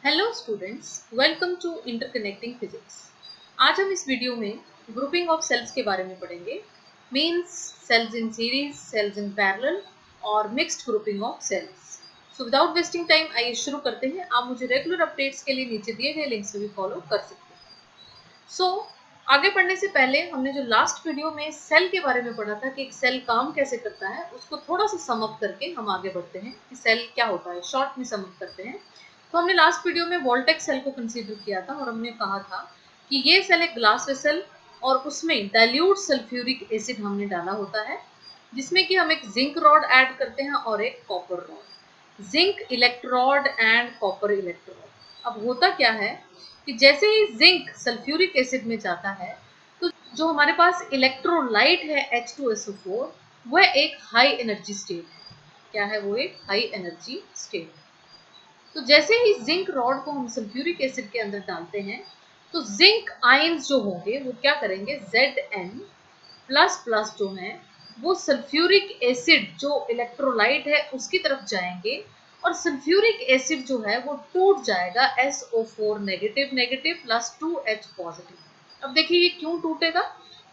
Hello students, welcome to interconnecting physics. आज हम इस वीडियो में ग्रुपिंग ऑफ सेल्स के बारे में पढ़ेंगे। Means cells in series, cells in parallel और mixed grouping of cells. So without wasting time आइए शुरू करते हैं। आप मुझे रेगुलर अपडेट्स के लिए नीचे दिए गए लिंक्स से भी फॉलो कर सकते हैं। आगे बढ़ने से पहले हमने जो लास्ट वीडियो में सेल के बारे में पढ़ा था कि एक सेल काम कैसे करता है, उसको थोड़ा सा सम अप करके हम आगे बढ़ते हैं कि सेल क्या होता है। शॉर्ट में सम अप करते हैं। तो हमने लास्ट वीडियो में वोल्टेक सेल को कंसीडर किया था और हमने कहा था कि ये सेल एक ग्लास वेसल और उसमें डाइल्यूट सल्फ्यूरिक एसिड हमने डाला होता है, जिसमें कि हम एक जिंक रॉड ऐड करते हैं और एक copper rod. Zinc electrode and copper electrode. अब होता क्या है कि जैसे ही जिंक सल्फ्यूरिक एसिड में जाता है तो जो हमारे पास इलेक्ट्रोलाइट है H2SO4 वह एक हाई एनर्जी स्टेट है। क्या है वो? एक हाई एनर्जी स्टेट। तो जैसे ही जिंक रॉड को हम सल्फ्यूरिक एसिड के अंदर डालते हैं तो जिंक आयंस जो होंगे वो क्या करेंगे, Zn प्लस प्लस जो है वो सल्फ्यूरिक एसिड जो इलेक्ट्रोलाइट है उसकी तरफ जाएंगे और सल्फ्यूरिक एसिड जो है वो टूट जाएगा SO4 negative negative plus 2H positive. अब देखिए ये क्यों टूटेगा?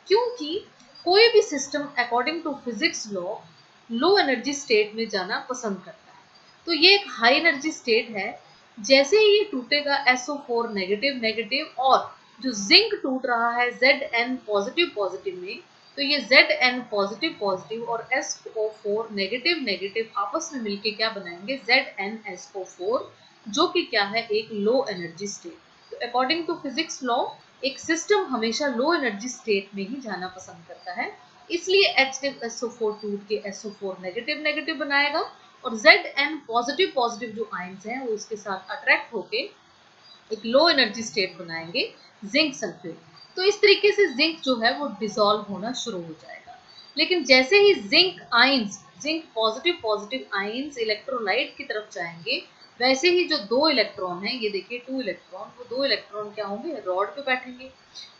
क्योंकि कोई भी system according to physics law low energy state में जाना पसंद करता है। तो ये एक हाई एनर्जी स्टेट है। जैसे ही ये टूटेगा SO4 नेगेटिव नेगेटिव और जो जिंक टूट रहा है Zn पॉजिटिव पॉजिटिव में, तो ये Zn पॉजिटिव पॉजिटिव और SO4 नेगेटिव नेगेटिव आपस में मिलके क्या बनाएंगे, ZnSO4, जो कि क्या है, एक लो एनर्जी स्टेट। तो अकॉर्डिंग टू फिजिक्स लॉ एक सिस्टम हमेशा लो एनर्जी स्टेट में ही जाना पसंद करता है, इसलिए HSO4 टूट के SO4 नेगेटिव नेगेटिव बनाएगा और Zn पॉजिटिव पॉजिटिव जो आयंस हैं वो इसके साथ अट्रैक्ट होके एक लो एनर्जी स्टेट बनाएंगे, जिंक सल्फेट। तो इस तरीके से जिंक जो है वो डिसॉल्व होना शुरू हो जाएगा। लेकिन जैसे ही zinc positive positive ions electrolyte की तरफ जाएंगे, वैसे ही जो दो इलेक्ट्रॉन है, ये देखिए 2 इलेक्ट्रॉन, वो दो इलेक्ट्रॉन क्या होंगे, रॉड पे बैठेंगे।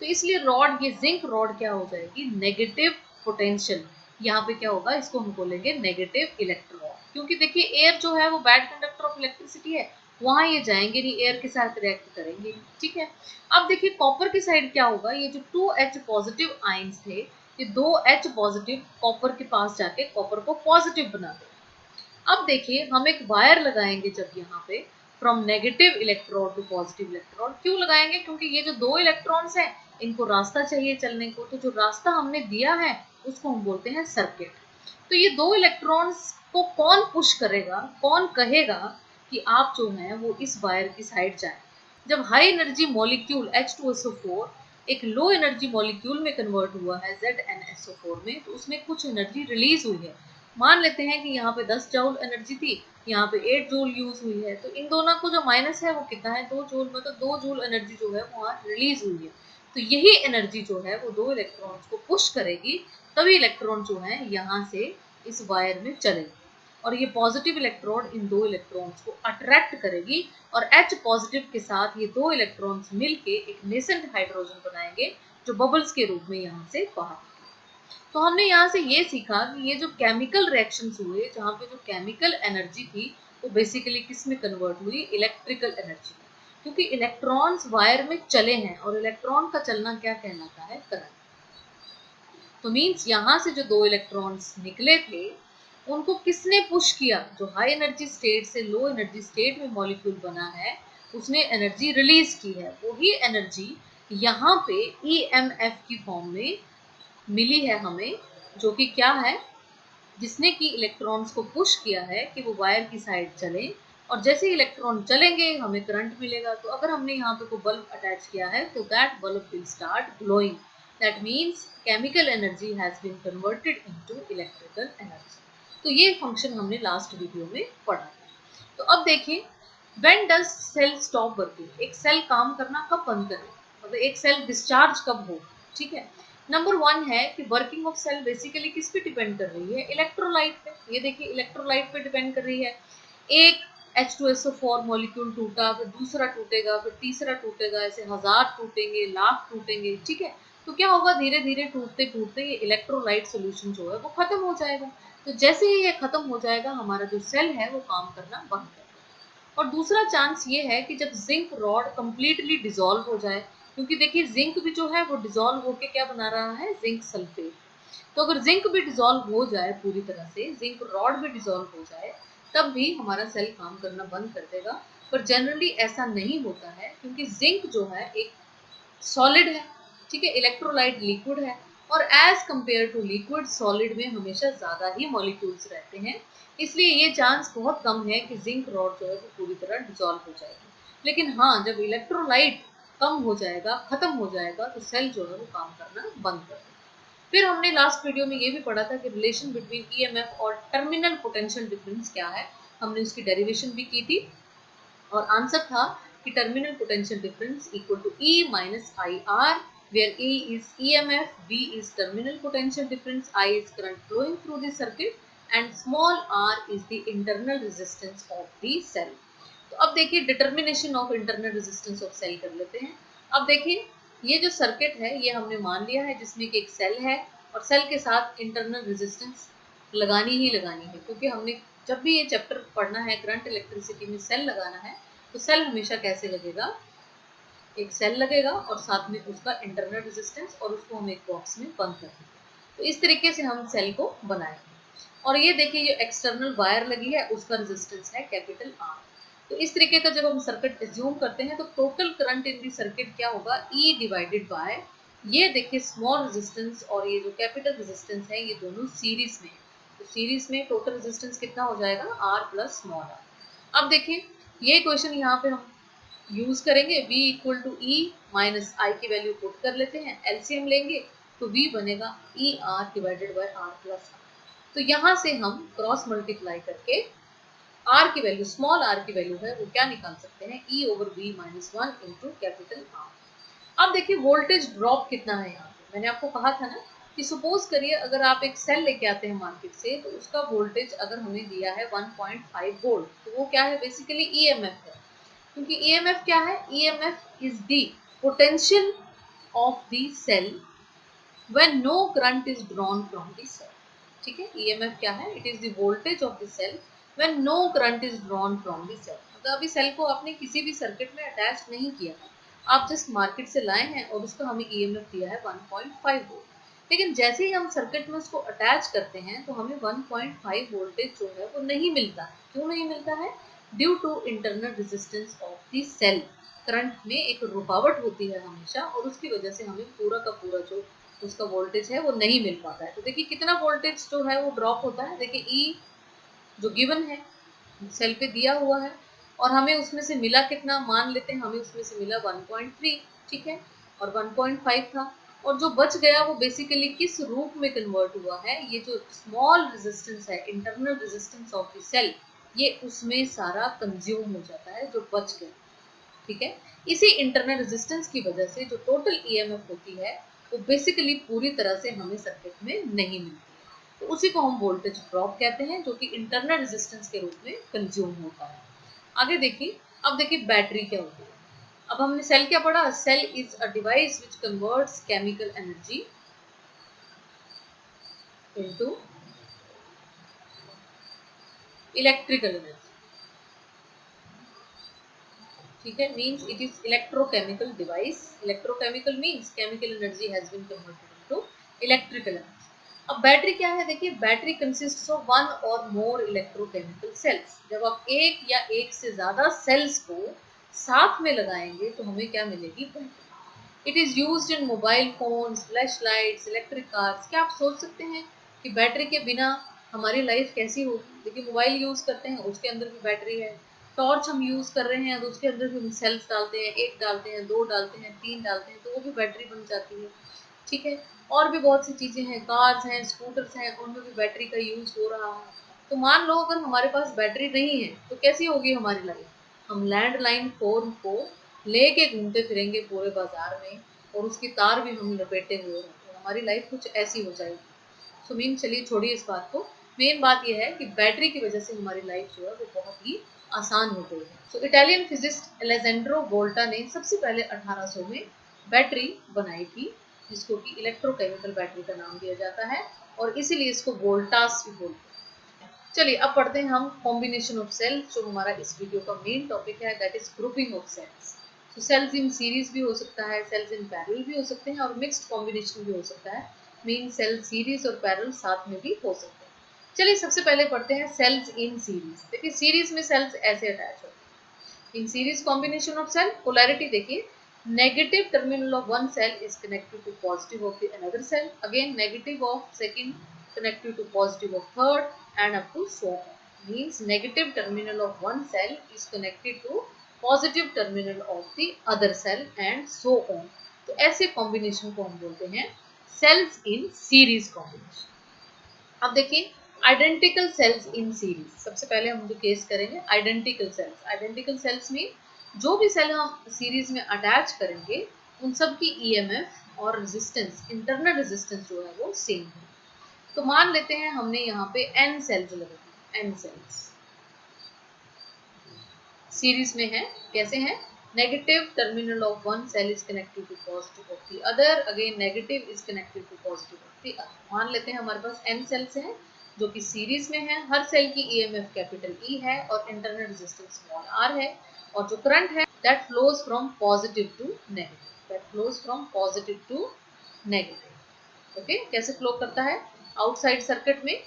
तो इसलिए रॉड, ये जिंक रॉड क्या हो जाएगी, नेगेटिव पोटेंशियल। यहाँ पे क्या होगा, इसको हम बोलेंगे नेगेटिव इलेक्ट्रॉन, क्योंकि देखिए एयर जो है वो बैड कंडक्टर ऑफ इलेक्ट्रिसिटी है, वहां ये जाएंगे नहीं, एयर के साथ रिएक्ट करेंगे। ठीक है। अब देखिए कॉपर की साइड क्या होगा, ये जो 2H पॉजिटिव आयंस थे, ये 2H पॉजिटिव कॉपर के पास जाके कॉपर को पॉजिटिव बना देंगे। अब देखिए हम एक वायर लगाएंगे जब यहाँ पे from negative electrode to positive electrode. क्यों लगाएंगे? क्योंकि ये जो दो इलेक्ट्रॉन्स हैं इनको रास्ता चाहिए चलने को, तो जो रास्ता हमने दिया है उसको हम बोलते हैं सर्किट। तो ये दो इलेक्ट्रॉन्स को कौन पुश करेगा, कौन कहेगा कि आप जो है वो इस वायर की साइड जाए? जब हाई एनर्जी मॉलिक्यूल H2SO4 एक लो एनर्जी मॉलिक्यूल में कन्वर्ट हुआ है ZnSO4 में, तो उसमें कुछ एनर्जी रिलीज हुई है। मान लेते हैं कि यहाँ पे 10 जूल एनर्जी थी, यहाँ पे 8 जूल यूज हुई है, तो इन दोनों को जो माइनस है वो कितना है, 2 जूल। मतलब 2 जूल एनर्जी जो है वहाँ रिलीज हुई है। तो यही एनर्जी जो है वो दो इलेक्ट्रॉन्स को पुश करेगी, तभी इलेक्ट्रॉन जो है यहाँ से इस वायर में चलेगी और ये पॉजिटिव इलेक्ट्रोड इन दो इलेक्ट्रॉन्स को अट्रैक्ट करेगी और H पॉजिटिव के साथ ये दो इलेक्ट्रॉन्स मिलके एक नेसेंट हाइड्रोजन बनाएंगे जो बबल्स के रूप में यहाँ से बाहर। तो हमने यहाँ से ये सीखा कि ये जो केमिकल रिएक्शंस हुए, जहाँ पे जो केमिकल एनर्जी थी वो बेसिकली किस में कन्वर्ट हुई, इलेक्ट्रिकल एनर्जी में, क्योंकि इलेक्ट्रॉन्स वायर में चले हैं और इलेक्ट्रॉन का चलना क्या कहलाता है, करंट। तो मीन्स यहाँ से जो दो इलेक्ट्रॉन्स निकले थे उनको किसने पुश किया? जो हाई एनर्जी स्टेट से लो एनर्जी स्टेट में मॉलिक्यूल बना है उसने एनर्जी रिलीज की है। वही एनर्जी यहाँ पे EMF की फॉर्म में मिली है हमें, जो कि क्या है, जिसने कि इलेक्ट्रॉन्स को पुश किया है कि वो वायर की साइड चले और जैसे ही इलेक्ट्रॉन चलेंगे हमें करंट मिलेगा। तो अगर हमने यहाँ पे कोई बल्ब अटैच किया है तो that bulb will start glowing. That means chemical energy has been converted into electrical energy. तो ये फंक्शन हमने लास्ट वीडियो में पढ़ा था। तो अब देखिए, when does cell stop working? एक सेल काम करना कब बंद करे, मतलब एक सेल डिस्चार्ज कब हो? ठीक है। नंबर 1 है कि वर्किंग ऑफ सेल बेसिकली किस पे डिपेंड कर रही है, इलेक्ट्रोलाइट पे। ये देखिए इलेक्ट्रोलाइट पे डिपेंड कर रही है। एक H2SO4 मॉलिक्यूल टूटा, फिर दूसरा टूटेगा, फिर तीसरा टूटेगा, ऐसे 1000 टूटेंगे, लाख टूटेंगे। ठीक है। तो क्या होगा, धीरे धीरे टूटते टूटते ये इलेक्ट्रोलाइट सोल्यूशन जो है वो खत्म हो जाएगा। तो जैसे ही ये खत्म हो जाएगा हमारा जो सेल है वो काम करना बंद कर देगा। और दूसरा चांस ये है कि जब जिंक रॉड कंप्लीटली डिसॉल्व हो जाए, क्योंकि देखिए जिंक भी जो है वो डिसॉल्व होके क्या बना रहा है, जिंक सल्फेट। तो अगर जिंक भी डिसॉल्व हो जाए पूरी तरह से, जिंक रॉड भी डिसॉल्व हो जाए, तब भी हमारा सेल काम करना बंद कर देगा। पर जनरली ऐसा नहीं होता है, क्योंकि जिंक जो है एक सॉलिड है, ठीक है, इलेक्ट्रोलाइट लिक्विड है, और as compare to liquid solid में हमेशा ज्यादा ही मॉलिक्यूल्स रहते हैं, इसलिए ये चांस बहुत कम है कि जिंक रॉड जो है वो पूरी तरह डिसॉल्व हो जाएगी। लेकिन हाँ, जब इलेक्ट्रोलाइट कम हो जाएगा, खत्म हो जाएगा, तो सेल जो है वो काम करना बंद कर देगा। फिर हमने लास्ट वीडियो में ये भी पढ़ा था कि रिलेशन बिटवीन ईएमएफ और टर्मिनल पोटेंशियल डिफरेंस क्या है, हमने उसकी डेरिवेशन भी की थी, और आंसर था कि terminal potential difference equal to E minus I R, where E is EMF, V is terminal potential difference, I is current flowing through the circuit, and small r is the internal resistance of the cell. तो अब देखिए determination of internal resistance of cell कर लेते हैं। अब देखिए ये जो सर्किट है ये हमने मान लिया है जिसमें कि एक सेल है, और सेल के साथ इंटरनल रेजिस्टेंस लगानी ही लगानी है, क्योंकि हमने जब भी ये चैप्टर पढ़ना है करंट इलेक्ट्रिसिटी में सेल लगाना है, तो सेल हमेशा कैसे लगेगा, एक सेल लगेगा और साथ में उसका इंटरनल रेजिस्टेंस, और उसको हम एक बॉक्स में बंद कर देंगे। तो इस तरीके से हम सेल को बनाएंगे। और ये देखिए ये एक्सटर्नल वायर लगी है, उसका रेजिस्टेंस है कैपिटल आर। तो इस तरीके का जब हम सर्किट एज्यूम करते हैं तो total current in the circuit क्या होगा, ई डिवाइडेड बाय, ये देखिए स्मॉल रेजिस्टेंस और ये जो कैपिटल रेजिस्टेंस है ये दोनों सीरीज में है। तो सीरीज में टोटल रेजिस्टेंस कितना हो जाएगा, आर प्लस स्मॉल आर। अब देखिए ये क्वेश्चन यहाँ पे हम यूज करेंगे, V equal to E minus I की वैल्यू पुट कर लेते हैं, एलसीएम लेंगे तो V बनेगा E R divided by R plus R. तो यहाँ से हम क्रॉस मल्टीप्लाई करके R की वैल्यू, स्मॉल r की वैल्यू है वो क्या निकाल सकते हैं, E over V minus one into capital R। अब देखिए वोल्टेज ड्रॉप कितना है यहाँ पे, मैंने आपको कहा था ना कि सपोज करिए अगर आप एक सेल लेके आते हैं मार्केट से, तो उसका वोल्टेज अगर हमें दिया है 1.5 वोल्ट, तो वो क्या है, बेसिकली ईएमएफ है। क्योंकि ईएमएफ क्या है, EMF is the potential of the cell when no current is drawn from the cell. ठीक है, ईएमएफ क्या है, it is the voltage of the cell when no current is drawn from the cell. मतलब अभी cell को आपने किसी भी सर्किट में अटैच नहीं किया है, आप जस्ट मार्केट से लाए हैं और उसका हमें ईएमएफ दिया है 1.5 वोल्ट। लेकिन जैसे ही हम सर्किट में उसको अटैच करते हैं तो हमें 1.5 वोल्टेज जो है वो नहीं मिलता है। क्यों नहीं मिलता है, due to internal resistance of the cell. Current में एक रुकावट होती है हमेशा, और उसकी वजह से हमें पूरा का पूरा जो उसका वोल्टेज है वो नहीं मिल पाता है। तो देखिए कितना वोल्टेज जो है वो ड्रॉप होता है, देखिए ई जो गिवन है सेल पे दिया हुआ है, और हमें उसमें से मिला कितना, मान लेते हैं हमें उसमें से मिला 1.3, ठीक है, और 1.5 था, और जो बच गया वो बेसिकली किस रूप में कन्वर्ट हुआ है, ये जो स्मॉल रेजिस्टेंस है, internal resistance of the cell, ये उसमें सारा कंज्यूम हो जाता है जो बच गया। ठीक है, इसी इंटरनल रेजिस्टेंस की वजह से जो टोटल ईएमएफ होती है वो बेसिकली पूरी तरह से हमें सर्किट में नहीं मिलती है। तो उसी को हम वोल्टेज ड्रॉप कहते हैं, जो कि इंटरनल रेजिस्टेंस के रूप में कंज्यूम होता है। आगे देखिए, अब देखिए बैटरी क्या होती है। अब हमने सेल क्या पढ़ा, cell is a device which converts chemical energy into electrical energy. ठीक है, means it is electrochemical device. Electrochemical means chemical energy has been converted into electrical energy. अब बैटरी क्या है, देखिए बैटरी कंसिस्ट्स ऑफ वन और मोर electrochemical cells. जब आप एक या एक से ज्यादा सेल्स को साथ में लगाएंगे तो हमें क्या मिलेगी, battery. It is used in mobile phones, flash lights, electric cars. क्या आप सोच सकते हैं कि बैटरी के बिना हमारी लाइफ कैसी होगी। देखिए मोबाइल यूज करते हैं उसके अंदर भी बैटरी है, टॉर्च हम यूज कर रहे हैं तो उसके अंदर भी हम सेल्स डालते हैं, एक डालते हैं, दो डालते हैं, तीन डालते हैं, तो वो भी बैटरी बन जाती है। ठीक है, और भी बहुत सी चीजें हैं, कार्स हैं, स्कूटर्स हैं, उनमें भी बैटरी का यूज हो रहा है। तो मान लो अगर हमारे पास बैटरी नहीं है तो कैसी होगी हमारी लाइफ, हम लैंडलाइन फोन को लेके घूमते फिरेंगे पूरे बाजार में, और उसकी तार भी हम लपेटे हुए हैं, तो हमारी लाइफ कुछ ऐसी हो जाएगी। सो मीन चलिए छोड़िए इस बात को, मेन बात यह है कि बैटरी की वजह से हमारी लाइफ जो है वो बहुत ही आसान हो गई है। सो इटालियन फिजिस्ट एलेजेंड्रो वोल्टा ने सबसे पहले 1800 में बैटरी बनाई थी, जिसको कि इलेक्ट्रोकेमिकल बैटरी का नाम दिया जाता है, और इसीलिए इसको वोल्टास भी बोलते हैं। चलिए अब पढ़ते हैं हम कॉम्बिनेशन ऑफ सेल्स, जो हमारा इस वीडियो का मेन टॉपिक है, that is grouping of cells. तो सेल्स इन सीरीज भी हो सकता है, सेल्स इन पैरेलल भी हो सकते हैं और मिक्स्ड कॉम्बिनेशन भी हो सकता है। मीन सेल सीरीज और पैरेलल साथ में भी हो सकते हैं। चलिए सबसे पहले पढ़ते हैं सेल्स इन सीरीज। देखिए सीरीज में सेल्स ऐसे अटैच होते हैं। In series combination of cell, polarity देखिए, negative terminal of one cell is connected to positive of the another cell, again negative of second connected to positive of third, and up to so on. Means negative terminal of one cell is connected to positive terminal of the other cell and so on. तो ऐसे combination को हम बोलते हैं cells in series combination. अब देखिए identical sales in series, सबसे पहले हम जो केस करेंगे आइडेंटिकल सेल्स। आइडेंटिकल सेल्स में जो भी सेल हम सीरीज में अटैच करेंगे उन सब की ईएमएफ और रेजिस्टेंस, इंटरनल रेजिस्टेंस जो है वो सेम है। तो मान लेते हैं हमने यहाँ पे n सेल्स लगे, n सेल्स सीरीज में है। कैसे हैं? Negative terminal of one cell is connected to positive of the other, again negative is connected to positive of the other. मान लेते हैं हमारे पास n सेल्स हैं जो कि सीरीज में है, हर सेल की ईएमएफ कैपिटल E है और इंटरनल रेजिस्टेंस स्मॉल r है, और जो करंट है that flows from positive to negative, that flows from positive to negative. Okay, कैसे फ्लो करता है? आउटसाइड सर्किट में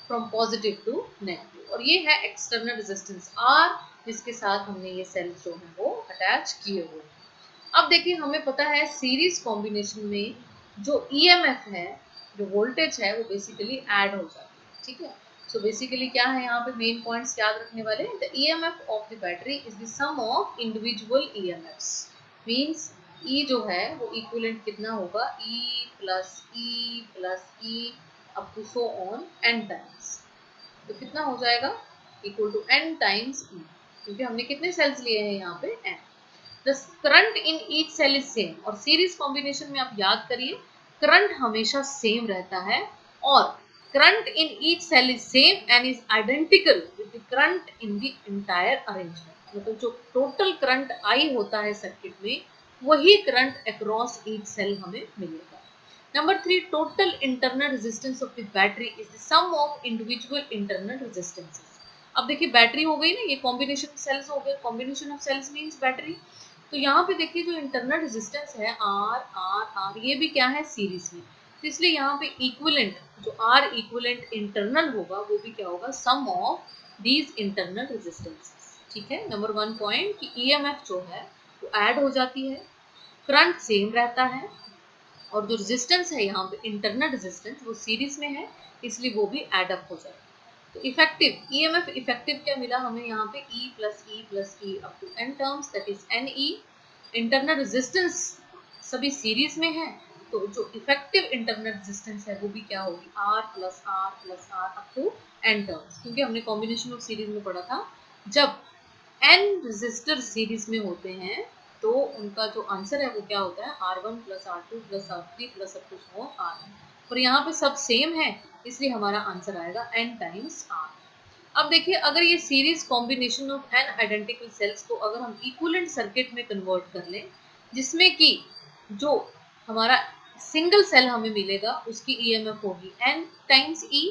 फ्रॉम पॉजिटिव टू नेगेटिव, और ये है एक्सटर्नल रेजिस्टेंस R जिसके साथ हमने ये सेल्स जो है वो अटैच किए हुए हैं। अब देखिए हमें पता है सीरीज कॉम्बिनेशन में जो ईएमएफ है, जो वोल्टेज है, वो बेसिकली ऐड हो जाती है। ठीक है, सो बेसिकली क्या है यहाँ पे मेन पॉइंट्स याद रखने वाले, the EMF of the battery is the sum of individual EMFs. Means E जो है वो इक्विवेलेंट कितना होगा, E plus E up to so on n times. तो कितना हो जाएगा, equal to n times E, क्योंकि हमने कितने सेल्स लिए हैं यहाँ पे n। The current in each cell is same, और सीरीज कॉम्बिनेशन में आप याद करिए करंट हमेशा सेम रहता है, और current in each cell is same and is identical with the current in the entire arrangement. मतलब जो टोटल करंट आई होता है सर्किट में, वही करंट अक्रॉस ईच सेल हमें मिलेगा। Number 3, total internal resistance of the battery is the sum of individual internal resistances. अब देखिए बैटरी हो गई ना, ये कॉम्बिनेशन सेल्स हो गए, combination of cells means battery. तो यहाँ पे देखिए जो इंटरनल रेजिस्टेंस है R, ये भी क्या है, सीरीज में। तो इसलिए यहाँ पे इक्विवेलेंट जो R इक्विवेलेंट इंटरनल होगा वो भी क्या होगा, सम ऑफ दीज इंटरनल रेजिस्टेंसेस। ठीक है, नंबर 1 पॉइंट कि ईएमएफ जो है वो ऐड हो जाती है, करंट सेम रहता है, और जो रेजिस्टेंस है यहाँ पे इंटरनल रेजिस्टेंस वो सीरीज में है, इसलिए वो भी एड अप हो जाएगा। तो इफेक्टिव ईएमएफ, इफेक्टिव क्या मिला हमें यहाँ पे, E plus E up to n terms, that is NE। Internal resistance सभी सीरीज में है, तो जो इफेक्टिव इंटरनल रेजिस्टेंस है वो भी क्या होगी, R plus R up to n terms, क्योंकि हमने कॉम्बिनेशन ऑफ सीरीज में पढ़ा था जब n रेजिस्टर सीरीज में होते हैं तो उनका जो आंसर है वो क्या होता है, R1 plus R2 plus R3 plus up to Rn। और यहाँ पे सब सेम है, इसलिए हमारा आंसर आएगा n टाइम्स R। अब देखिए अगर ये series combination of n identical sales को अगर हम इक्विवेलेंट सर्किट में कन्वर्ट कर लें, जिसमें कि जो हमारा सिंगल सेल हमें मिलेगा उसकी ईएमएफ होगी n टाइम्स E,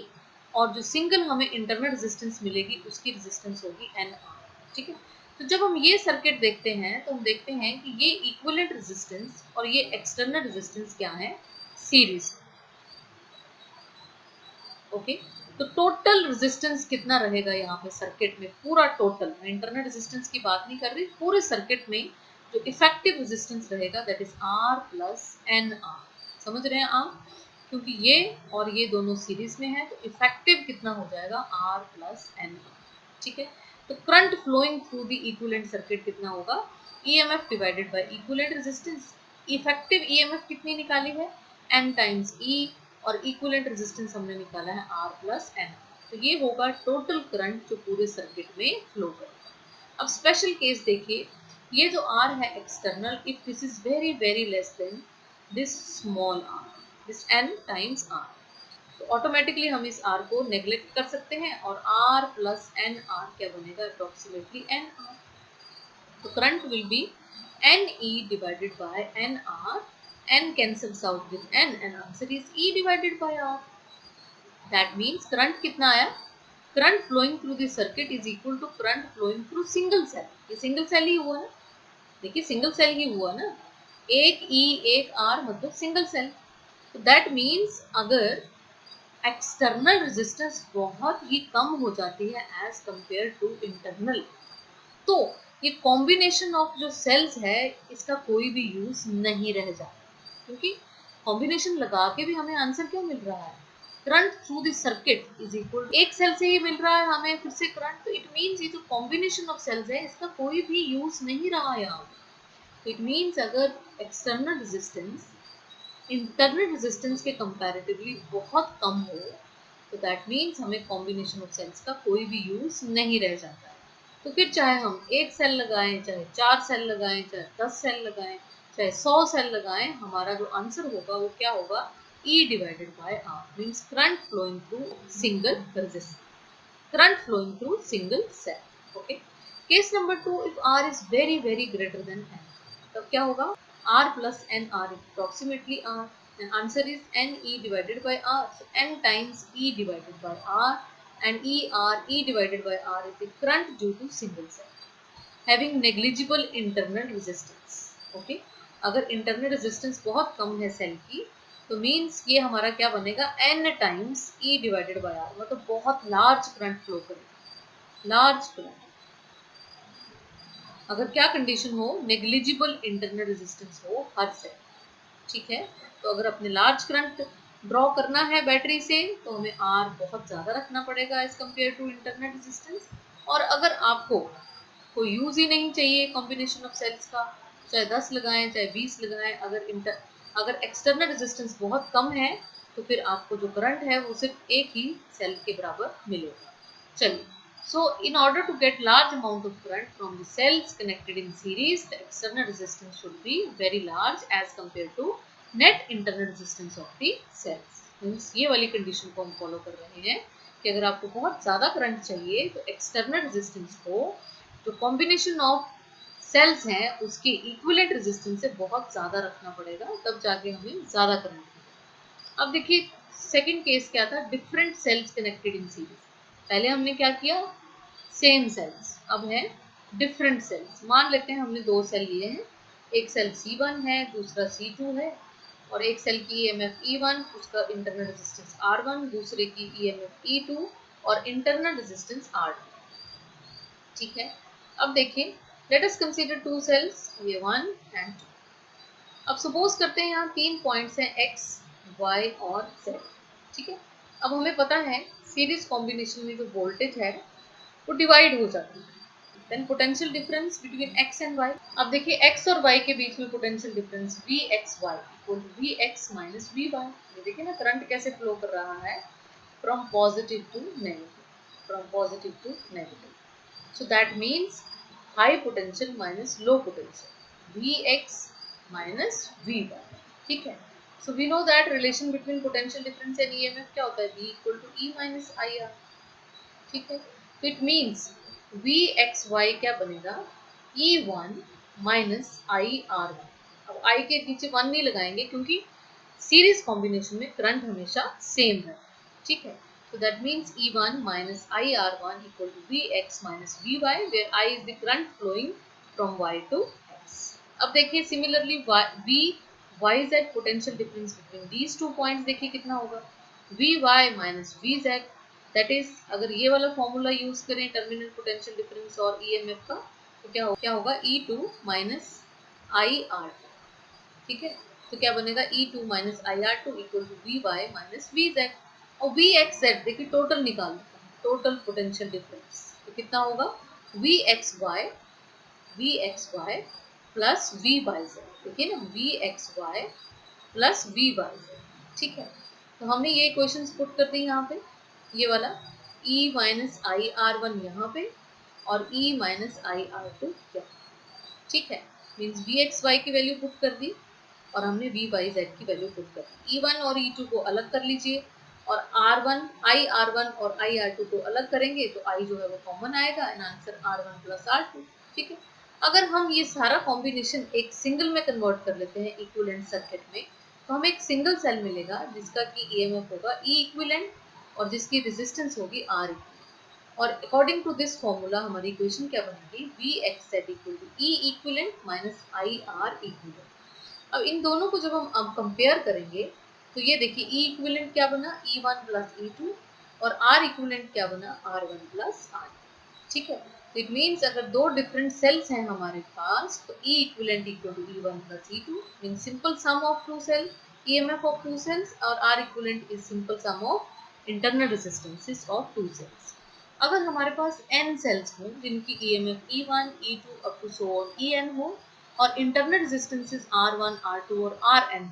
और जो सिंगल हमें इंटरनल रेजिस्टेंस मिलेगी उसकी रेजिस्टेंस होगी NR। ठीक है, तो जब हम ये सर्किट देखते हैं तो हम देखते हैं कि ये इक्विवेलेंट रेजिस्टेंस और ये एक्सटर्नल रेजिस्टेंस क्या है, सीरीज। ओके, तो टोटल रेजिस्टेंस कितना रहेगा यहाँ पे सर्किट में, पूरा टोटल, मैं इंटरनल रेजिस्टेंस की बात नहीं कर रही, पूरे सर्किट में जो इफेक्टिव रेजिस्टेंस रहेगा that is R plus NR। समझ रहे हैं आप, क्योंकि ये और ये दोनों सीरीज में है, तो इफेक्टिव कितना हो जाएगा, R प्लस NR। ठीक है, तो current flowing through the equivalent circuit कितना होगा, EMF divided by equivalent resistance. Effective EMF कितनी निकाली है, n टाइम्स E, और इक्विवेलेंट रेजिस्टेंस हमने निकाला है R प्लस N। तो ये होगा टोटल करंट जो पूरे सर्किट में फ्लो करेगा। अब स्पेशल केस देखिए, ये जो R है external, if this is very very less then this small r, this n times R, तो ऑटोमेटिकली हम इस R को नेग्लेक्ट कर सकते हैं और R प्लस NR क्या बनेगा, अप्रोक्सीमेटली NR। तो current will be NE divided by NR, N cancels out with N and answer is E divided by R। That means current कितना आया, current flowing through the circuit is equal to current flowing through single cell. ये single cell ही हुआ ना, देखिए single cell ही हुआ ना, एक ई एक आर मतलब सिंगल सेल। तो दैट मीन्स अगर एक्सटर्नल रेजिस्टेंस बहुत ही कम हो जाती है एज कंपेयर टू इंटरनल, तो ये कॉम्बिनेशन ऑफ जो सेल्स है इसका कोई भी यूज नहीं रह जाता, क्योंकि कॉम्बिनेशन लगा के भी हमें आंसर क्या मिल रहा है, current through the circuit is equal, एक सेल से ही मिल रहा है हमें फिर से करंट, तो इट मीन्स ये जो कॉम्बिनेशन ऑफ सेल्स है इसका कोई भी यूज नहीं रहा यहाँ। इट मीन्स अगर एक्सटर्नल रेजिस्टेंस इंटरनल रेजिस्टेंस के कंपैरेटिवली बहुत कम हो, तो दैट मीन्स हमें कॉम्बिनेशन ऑफ सेल्स का कोई भी यूज नहीं रह जाता है। तो फिर चाहे हम एक सेल लगाएं, चाहे 4 सेल लगाएं, चाहे 10 सेल लगाएं, चाहे 100 सेल लगाएं, हमारा जो आंसर होगा वो क्या होगा, E divided by R, means current flowing through single resistance, current flowing through single cell. Okay, case number 2, if R is very very greater than N, तब क्या होगा, R plus N are approximately R, and answer is NE divided by R. So N times E divided by R, and E divided by R is the current due to single cell having negligible internal resistance. Okay, अगर internal resistance बहुत कम है cell की, तो means ये हमारा क्या बनेगा, N times E divided by R, मतलब बहुत लार्ज करंट फ्लो करेगा, लार्ज करंट। अगर क्या कंडीशन हो, नेग्लिजिबल इंटरनल रेजिस्टेंस हो हर सेल, ठीक है। तो अगर अपने लार्ज करंट ड्रॉ करना है बैटरी से तो हमें आर बहुत ज़्यादा रखना पड़ेगा as compare to internal resistance. और अगर आपको कोई यूज़ ही नहीं चाहिए कॉम्बिनेशन ऑफ सेल्स का, चाहे 10 लगाएं चाहे 20 लगाएं, अगर एक्सटर्नल रेजिस्टेंस बहुत कम है तो फिर आपको जो करंट है वो सिर्फ एक ही सेल के बराबर मिलेगा। चलिए, so in order to get large amount of current from the cells connected in series, the external resistance should be very large as compared to net internal resistance of the cells. Means ये वाली condition को हम follow कर रहे हैं कि अगर आपको बहुत ज़्यादा करंट चाहिए तो एक्सटर्नल रेजिस्टेंस को जो कॉम्बिनेशन ऑफ सेल्स हैं उसके इक्विवेलेंट रेजिस्टेंस से बहुत ज़्यादा रखना पड़ेगा, तब जाके हमें ज़्यादा करंट मिलेगा। अब देखिए सेकेंड केस क्या था, different cells connected in series. पहले हमने क्या किया, सेम सेल्स, अब है डिफरेंट सेल्स। मान लेते हैं हमने दो सेल लिए हैं, एक सेल C1 है, दूसरा C2 है, और एक सेल की EMF E1, उसका इंटरनल रेजिस्टेंस R1, दूसरे की EMF E2 और इंटरनल रेजिस्टेंस R2, ठीक है। अब देखिए, let us consider two cells A1 and 2। अब सपोज करते हैं यहाँ 3 पॉइंट्स हैं X, Y और Z, ठीक है। अब हमें पता है सीरीज कॉम्बिनेशन में जो वोल्टेज है वो डिवाइड हो जाती है, then potential difference between x and y। अब देखिए x और y के बीच में potential difference Vxy equal to Vx minus Vy। ये देखिए ना करंट कैसे फ्लो कर रहा है, from positive to negative, from positive to negative. So that means high potential minus low potential, Vx minus Vy, ठीक है। So we know that relation between potential difference and EMF क्या होता है, V equal to E minus IR, ठीक है। तो it means Vxy क्या बनेगा, E1 माइनस IR1। अब I के नीचे 1 नहीं लगाएंगे क्योंकि सीरीज कॉम्बिनेशन में करंट हमेशा सेम है, ठीक है। तो that means E1 minus IR1 equal to Vx minus Vy, where I is the current flowing from Y to X। अब देखिए similarly Vyz potential difference between these two points देखिए कितना होगा, Vy minus Vz, that is अगर ये वाला formula use करें terminal potential difference और EMF का, तो क्या होगा E2 माइनस IR2, ठीक है। तो क्या बनेगा E2 minus IR2 equal to Vy minus Vz। और Vxz देखिए टोटल निकाल देते हैं, टोटल पोटेंशियल डिफरेंस तो कितना होगा, Vxy प्लस Vyz, देखिए ना Vxy प्लस Vyz, ठीक है। तो हमने ये इक्वेशंस पुट कर दी यहाँ पे, ये वाला E माइनस IR1 यहाँ पे और E माइनस IR2 यहाँ, ठीक है। मीन्स Vxy की वैल्यू पुट कर दी और हमने Vyz की वैल्यू पुट कर दी। E1 और E2 को अलग कर लीजिए और IR1 और IR2 को अलग करेंगे तो I जो है वो कॉमन आएगा and answer R1 plus R2, ठीक है। अगर हम ये सारा कॉम्बिनेशन एक सिंगल में कन्वर्ट कर लेते हैं इक्विवेलेंट सर्किट में, तो हमें एक सिंगल सेल मिलेगा जिसका कि EMF होगा E इक्विवेलेंट और जिसकी रेजिस्टेंस होगी R इक्विवेलेंट। और अकॉर्डिंग टू दिस फॉर्मूला हमारी इक्वेशन क्या बनेगी, V X Z equal to E equivalent minus I R equivalent. अब इन दोनों को जब हम अब कंपेयर करेंगे तो ये देखिए ई इक्विवेलेंट क्या बना, E one plus E two, और आर इक्विवेलेंट क्या बना, आर वन प्लस आर। ठीक है, तो इट मीन्स अगर दो डिफरेंट सेल्स हैं हमारे पास तो E equivalent equal to E one plus E two mean simple sum of two cell EMF of two cells, और R equivalent is simple sum of internal resistances of two cells। अगर हमारे पास n cells हो जिनकी EMF E1, E2 up to so on En हो और internal resistances R1, R2 और Rn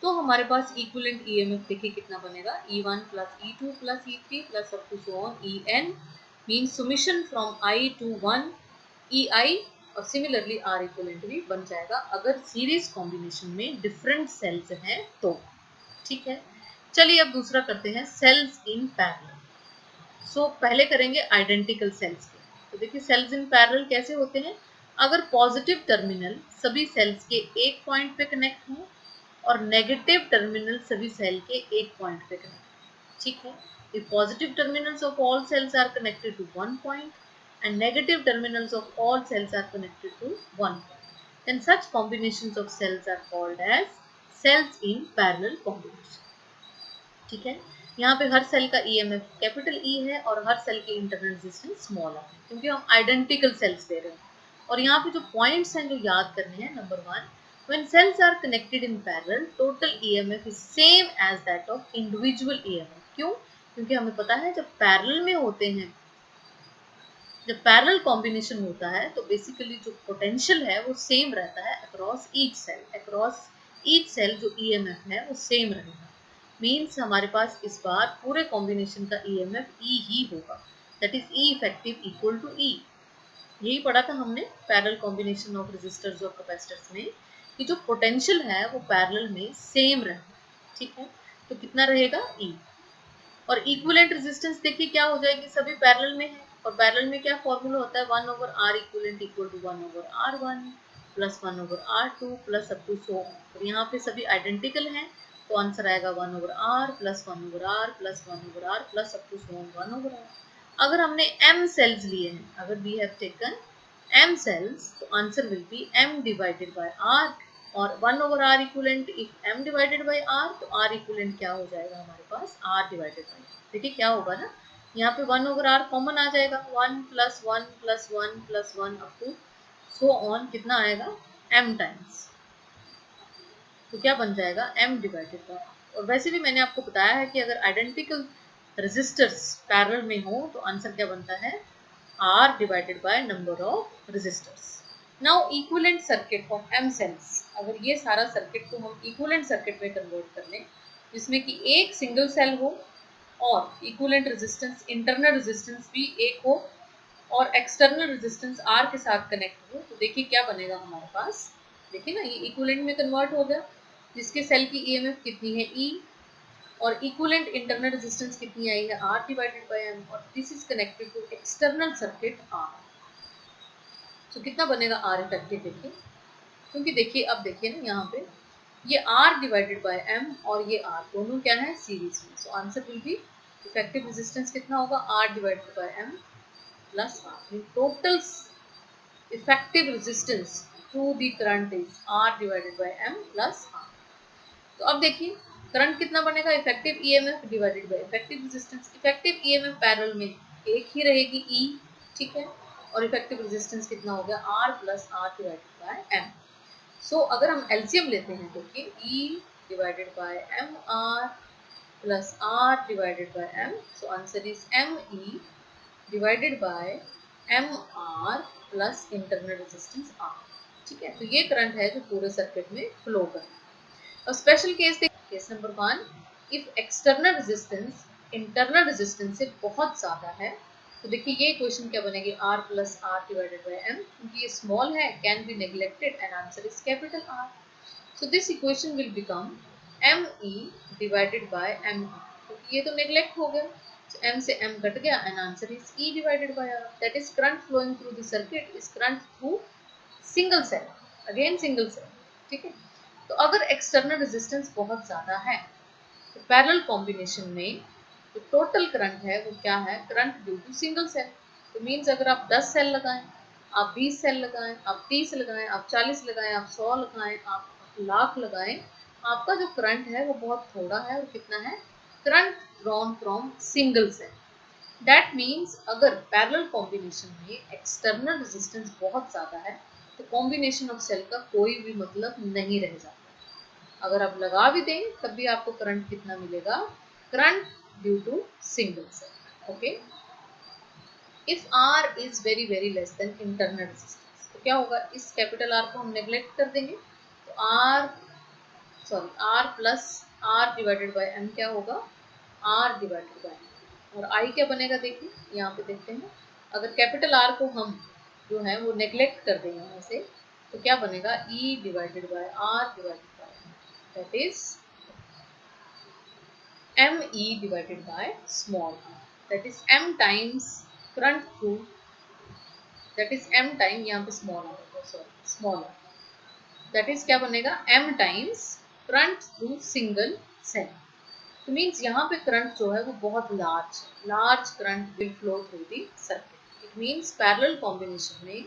तो हमारे पास equivalent EMF देखिए कितना बनेगा, E1 plus E2 plus E3 plus up to so on En means summation from I to 1 EI, और similarly R equivalent भी बन जाएगा अगर सीरीज कॉम्बिनेशन में डिफरेंट सेल्स हैं तो। ठीक है, चलिए अब दूसरा करते हैं सेल्स इन पैरेलल। सो पहले करेंगे आइडेंटिकल सेल्स के। तो देखिए सेल्स इन पैरेलल कैसे होते हैं, अगर पॉजिटिव टर्मिनल सभी सेल्स के एक पॉइंट पे कनेक्ट हो और नेगेटिव टर्मिनल सभी सेल के एक पॉइंट पे कनेक्ट। ठीक है, if positive terminals of all cells are connected to one point and negative terminals of all cells are connected to one point, then such combinations of cells are called as cells in parallel combination। ठीक है, यहाँ पे हर cell का EMF capital E है और हर cell की internal resistance small r है क्योंकि हम आइडेंटिकल सेल्स दे रहे हैं। और यहाँ पे जो पॉइंट्स हैं जो याद करने हैं, number one, when cells are connected in parallel total EMF is same as that of individual EMF। क्यों, क्योंकि हमें पता है जब पैरेलल में होते हैं, जब पैरेलल कॉम्बिनेशन होता है तो बेसिकली जो पोटेंशियल है वो सेम रहता है across each cell, across each cell जो EMF है वो सेम रहेगा। मीन्स हमारे पास इस बार पूरे कॉम्बिनेशन का EMF E ही होगा, that is E effective equal to E। यही पढ़ा था हमने पैरेलल कॉम्बिनेशन ऑफ रेजिस्टर्स और कैपेसिटर्स में कि जो पोटेंशियल है वो पैरेलल में सेम रहेगा। ठीक है, तो कितना रहेगा E। और इक्विवेलेंट रेजिस्टेंस देखिए क्या हो जाएगी, सभी पैरेलल में है और पैरेलल में क्या फॉर्मूला होता है, 1 over R equivalent equal to 1 over R1 plus 1 over R2 plus up to so. और यहाँ पे सभी आइडेंटिकल हैं तो आंसर आएगा 1 over R plus 1 over R plus 1 over R plus up to so 1 over R। अगर हमने M सेल्स लिए हैं, अगर we have taken M cells तो answer will be M divided by R, और 1 over R equivalent if M divided by R तो R equivalent क्या हो जाएगा हमारे पास, R डिवाइडेड बाय। देखिए क्या होगा ना, यहाँ पे 1 ओवर R कॉमन आ जाएगा, 1 plus 1 plus 1 plus 1 up to so on कितना आएगा M टाइम्स, तो क्या बन जाएगा M डिवाइडेड बाय। और वैसे भी मैंने आपको बताया है कि अगर आइडेंटिकल रेजिस्टर्स पैरेलल में हो तो आंसर क्या बनता है, R divided by number of resistors। Now equivalent circuit of M cells, अगर ये सारा सर्किट को हम equivalent सर्किट में कन्वर्ट कर लें जिसमें कि एक सिंगल सेल हो और equivalent रेजिस्टेंस इंटरनल रेजिस्टेंस भी एक हो और एक्सटर्नल रेजिस्टेंस R के साथ कनेक्ट हो, तो देखिए क्या बनेगा हमारे पास। देखिए ना ये इक्विवेलेंट में कन्वर्ट हो गया, जिसके सेल की EMF कितनी है E और इक्विवेलेंट इंटरनल रेजिस्टेंस कितनी आई है R डिवाइडेड बाय M, और this is connected to external circuit R। तो कितना बनेगा R इफेक्टिव देखिए, क्योंकि देखिए अब देखिए ना यहाँ पे ये R डिवाइडेड बाय M और ये R दोनों क्या है सीरीज में, so answer will be effective resistance कितना होगा R divided by M plus R। Total effective resistance to the current is R divided by M plus R। तो अब देखिए करंट कितना बनेगा, effective EMF divided by effective resistance. Effective EMF parallel में एक ही रहेगी E, ठीक है, और इफेक्टिव रेजिस्टेंस कितना हो गया R plus R divided by M। सो अगर हम एलसीएम लेते हैं देखिए E divided bye MR plus R divided by M, so answer is ME divided by MR plus internal resistance R। ठीक है, तो ये करंट है जो पूरे सर्किट में फ्लो कर रहा है। और स्पेशल केस देखिए, case number 1, if external resistance internal resistance से बहुत ज्यादा है तो देखिए ये इक्वेशन क्या बनेगी, R plus R divided by M, क्योंकि ये स्मॉल है can be neglected and answer is capital R। So this equation will become ME divided by MR, क्योंकि ये तो नेग्लेक्ट हो गया, so M से M कट गया and answer is E divided by R। That is current flowing through the circuit is current through single cell, again single cell. ठीक है, तो अगर एक्सटर्नल रेजिस्टेंस बहुत ज्यादा है तो पैरेलल कॉम्बिनेशन में तो टोटल करंट है वो क्या है, current due to single cell. तो मीन्स अगर आप 10 सेल लगाएं, आप 20 सेल लगाएं, आप 30 लगाएं, आप 40 लगाएं, आप 100 लगाएं, आप लाख लगाएं, आपका जो करंट है वो बहुत थोड़ा है। और कितना है, current drawn from single cell. That means अगर पैरेलल कॉम्बिनेशन में एक्सटर्नल रेजिस्टेंस बहुत ज़्यादा है तो कॉम्बिनेशन ऑफ सेल का कोई भी मतलब नहीं रह जाता। अगर आप लगा भी दें तब भी आपको करंट कितना मिलेगा, current due to single cell. Okay, if R is very very less than internal resistance तो क्या होगा, इस कैपिटल R को हम नेग्लेक्ट कर देंगे। तो R plus R divided by M क्या होगा, R डिवाइडेड बाय M। और I क्या बनेगा, देखिए यहाँ पे देखते हैं, अगर कैपिटल R को हम जो है वो नेग्लेक्ट कर देंगे यहाँ से तो क्या बनेगा, E divided by R divided by M, that is ME divided by small r, that is M times current through, that is M time, यहाँ पे small r होगा, sorry small r, that is क्या बनेगा, M times current through single cell। तो means यहाँ पे current जो है वो बहुत large current will flow through the circuit. It means parallel combination में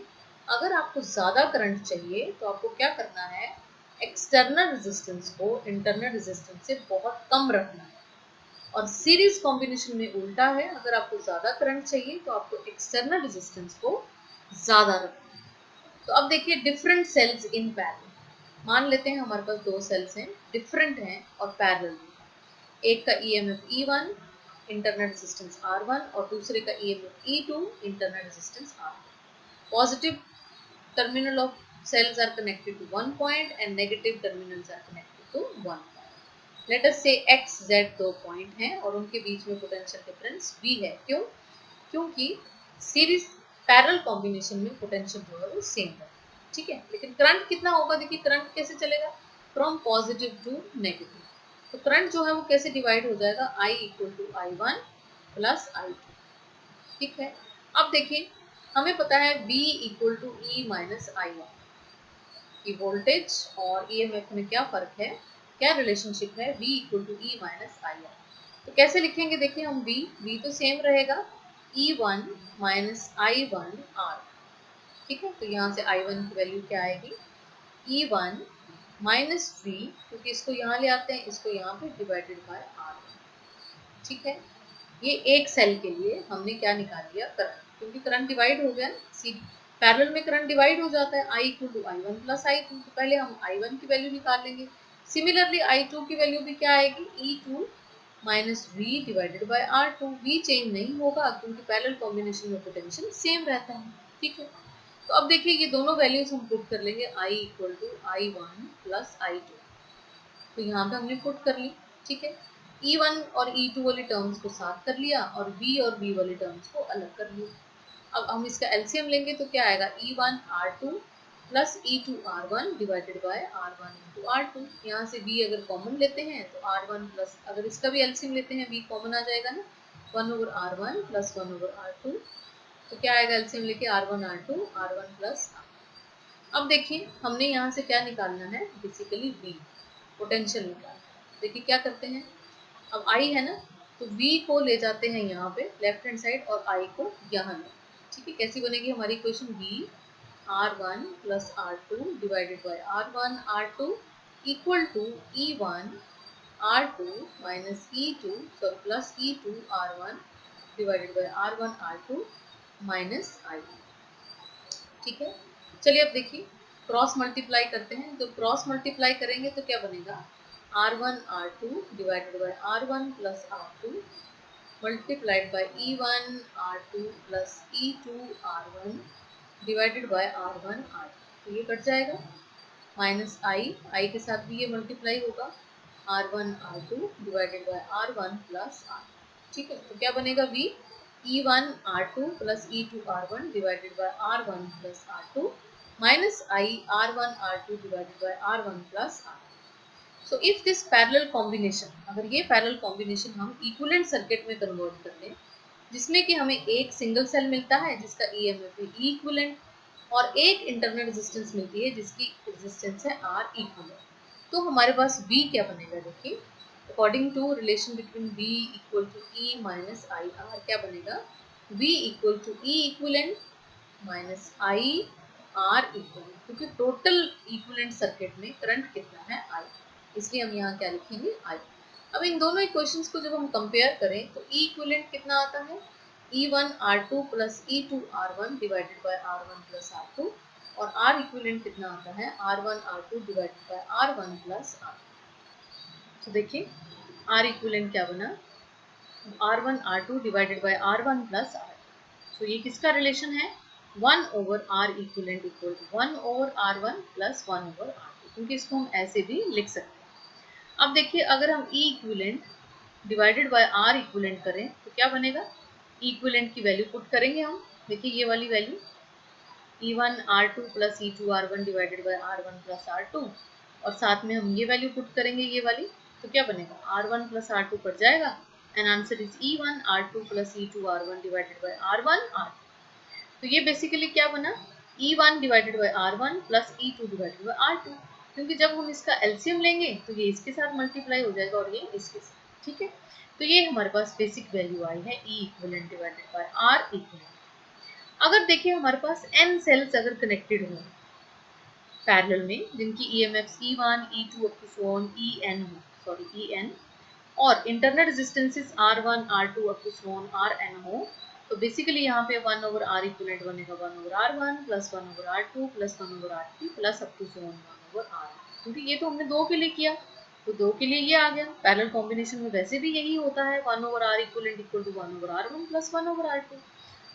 अगर आपको ज़्यादा करंट चाहिए तो आपको क्या करना है, एक्सटर्नल रेजिस्टेंस को इंटरनल रेजिस्टेंस से बहुत कम रखना है। और सीरीज कॉम्बिनेशन में उल्टा है, अगर आपको ज्यादा करंट चाहिए तो आपको एक्सटर्नल रेजिस्टेंस को ज्यादा रखना है। तो अब देखिए डिफरेंट सेल्स इन पैरेलल। मान लेते हैं हमारे पास दो सेल्स हैं, डिफरेंट हैं और पैरेलल में। एक का EMF E1 internal resistance R1 और दूसरे का EMF E2 internal resistance R2। Positive terminal of cells are connected to one point and negative terminals are connected to one point। Let us से x z दो point हैं और उनके बीच में potential difference v है। क्यों, क्योंकि सीरीज पैरेलल कॉम्बिनेशन में पोटेंशियल जो है वो सेम है, ठीक है। लेकिन करंट कितना होगा, देखिए करंट कैसे चलेगा, फ्रॉम पॉजिटिव टू नेगेटिव। तो करंट जो है वो कैसे डिवाइड हो जाएगा, I equal to I1 plus I2, ठीक है। अब देखिए हमें पता है V equal to E minus I1 की वोल्टेज और EMF में क्या फर्क है, क्या रिलेशनशिप है, V equal to E minus I1। तो कैसे लिखेंगे, देखिए हम V तो सेम रहेगा, E1 माइनस I1 R, ठीक है। तो यहाँ से I1 की वैल्यू क्या आएगी, E1 माइनस V, क्योंकि इसको यहाँ ले आते हैं, इसको यहाँ पे डिवाइडेड बाय R, ठीक है। ये एक सेल के लिए हमने क्या निकाल लिया, करंट, क्योंकि करंट डिवाइड हो गया, पैरेलल में करंट डिवाइड हो जाता है, I equal to I1 plus I2। तो पहले हम I1 की वैल्यू निकाल लेंगे। सिमिलरली I2 की वैल्यू भी क्या आएगी, E2 minus V divided by R2। V change नहीं होगा क्योंकि पैरेलल कॉम्बिनेशन में पोटेंशियल सेम रहता है, ठीक है। तो अब देखिए ये दोनों वैल्यूज हम पुट कर लेंगे, I equal to I1 plus I2। तो यहाँ पे हमने पुट कर ली, ठीक है। E1 और E2 वाली टर्म्स को साथ कर लिया और V और V वाली टर्म्स को अलग कर लिया। अब हम इसका एलसीएम लेंगे तो क्या आएगा, E1 R2 plus E2 R1 divided by R1 into R2। यहाँ से V अगर कॉमन लेते हैं तो R1 प्लस, अगर इसका भी एलसीएम लेते हैं V कॉमन आ जाएगा ना, 1 over R1 plus 1 over R2। तो क्या आएगा एलसीएम लेके, R1 R2 R1 plus R। अब देखिए हमने यहाँ से क्या निकालना है, बेसिकली V पोटेंशियल निकालना है। देखिए क्या करते हैं, अब I है ना, तो V को ले जाते हैं यहाँ पे लेफ्ट हैंड साइड और I को यहाँ ले, ठीक है। कैसी बनेगी हमारी equation, V R1 plus R2 divided by R1 R2 equal to E1 R2 minus E2 plus E2 R1 divided by R1 R2 minus I, ठीक है। चलिए अब देखिए क्रॉस मल्टीप्लाई करते हैं। तो क्रॉस मल्टीप्लाई करेंगे तो क्या बनेगा, R1 R2 divided by R1 plus R2 multiplied by E1 R2 plus E2 R1 divided by R1 R। तो ये कट जाएगा, माइनस I के साथ भी ये मल्टीप्लाई होगा, R1 R2 divided by R1 plus R, ठीक है। तो क्या बनेगा, V E1 R2 plus E2 R1 divided by R1 plus R2 minus I R1 R2 divided by R1 plus R। So if this parallel combination, अगर ये parallel combination हम equivalent circuit में convert कर दें, जिसमें कि हमें एक सिंगल सेल मिलता है जिसका EMF है इक्विवेलेंट और एक इंटरनल रेजिस्टेंस मिलती है जिसकी रेजिस्टेंस है R इक्विवेलेंट, तो हमारे पास V क्या बनेगा, देखिए। तो according to relation between V equal to E minus I R क्या बनेगा, V equal to E equivalent minus I R equivalent, क्योंकि टोटल इक्विवेलेंट सर्किट में करंट कितना है I, इसलिए हम यहाँ क्या लिखेंगे I। अब इन दोनों इक्वेशंस को जब हम कंपेयर करें तो E इक्विवेलेंट कितना आता है, E1 R2 plus E2 R1 divided by R1 plus R2, और R इक्विवेलेंट कितना आता है, R1 R2 divided by R1 plus R2। तो देखिए R इक्विवेलेंट क्या बना, R1 R2 divided by R1 plus R। तो ये किसका रिलेशन है, 1 over R equivalent equal to 1 over R1 plus 1 over R2, क्योंकि इसको हम ऐसे भी लिख सकते हैं। अब देखिए अगर हम E equivalent divided by R equivalent करें तो क्या बनेगा, इक्विवेलेंट की वैल्यू पुट करेंगे हम, देखिए ये वाली value E1 R2 plus E2 R1 divided by R1 plus R2, और साथ में हम ये वैल्यू पुट करेंगे ये वाली, तो क्या बनेगा R1 प्लस R2 कट जाएगा and answer is E1 R2 plus E2 R1 divided by R1 R2। तो ये बेसिकली क्या बना, E1 divided by R1 plus E2 divided by R2, क्योंकि जब हम इसका एलसीएम लेंगे तो ये इसके साथ मल्टीप्लाई हो जाएगा और ये इसके साथ, ठीक है। तो ये हमारे पास बेसिक वैल्यू आई है E equivalent divided by R equivalent. अगर देखिए हमारे पास n सेल्स अगर कनेक्टेड हो पैरेलल में, जिनकी EMFs E1 E2 up to so on En हो, सॉरी En, और internal resistances R1 R2 up to so on Rn हो, तो बेसिकली यहाँ पे 1 ओवर R इक्विवेलेंट बनेगा 1 over R1 plus 1 over R2 plus 1 over R3 plus up to so on 1 over R, क्योंकि ये तो हमने दो के लिए किया तो दो के लिए ये आ गया। पैरेलल कॉम्बिनेशन में वैसे भी यही होता है, 1 over R equivalent equal to 1 over R1 plus 1 over R2,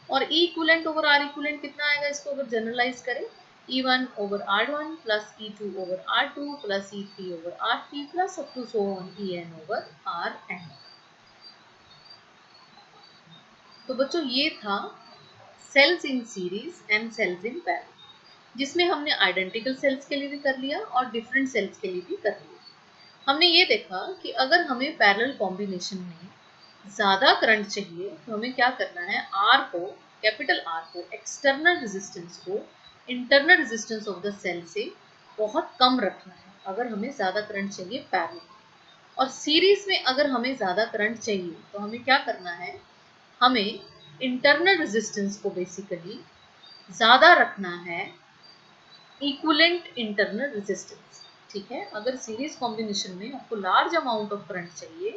और E equivalent over R equivalent कितना आएगा, इसको अगर जनरलाइज करें E1 over R1 plus E2 over R2 plus E3 over R3 plus up to so on En over Rn। तो बच्चों ये था cells in series and cells in parallel, जिसमें हमने आइडेंटिकल सेल्स के लिए भी कर लिया और डिफरेंट सेल्स के लिए भी कर लिया। हमने ये देखा कि अगर हमें पैरेलल कॉम्बिनेशन में ज्यादा करंट चाहिए तो हमें क्या करना है, R को, कैपिटल R को, एक्सटर्नल रेजिस्टेंस को internal resistance of the cell से बहुत कम रखना है अगर हमें ज्यादा करंट चाहिए पैरेलल। और सीरीज में अगर हमें ज्यादा करंट चाहिए तो हमें क्या करना है, हमें इंटरनल रेजिस्टेंस को बेसिकली ज्यादा रखना है इक्विवेलेंट इंटरनल रेजिस्टेंस, ठीक है। अगर सीरीज कॉम्बिनेशन में आपको लार्ज अमाउंट ऑफ करंट चाहिए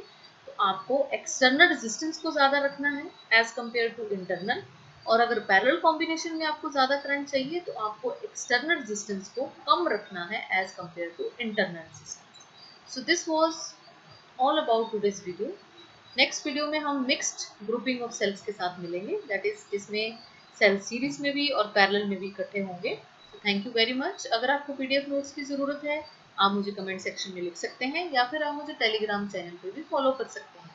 तो आपको एक्सटर्नल रेजिस्टेंस को ज्यादा रखना है एज कंपेयर टू इंटरनल, और अगर पैरेलल कॉम्बिनेशन में आपको ज्यादा करंट चाहिए तो आपको एक्सटर्नल रेजिस्टेंस को कम रखना है as compare to internal resistance. So this was all about today's video. Next video में हम मिक्स्ड ग्रुपिंग ऑफ सेल्स के साथ मिलेंगे, दैट इज जिसमें सेल सीरीज में भी और पैरेलल में भी इकट्ठे होंगे। Thank you very much. अगर आपको PDF नोट्स की ज़रूरत है आप मुझे कमेंट सेक्शन में लिख सकते हैं या फिर आप मुझे टेलीग्राम चैनल पे भी फॉलो कर सकते हैं।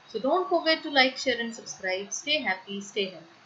So don't forget to like, share and subscribe. Stay happy, stay healthy.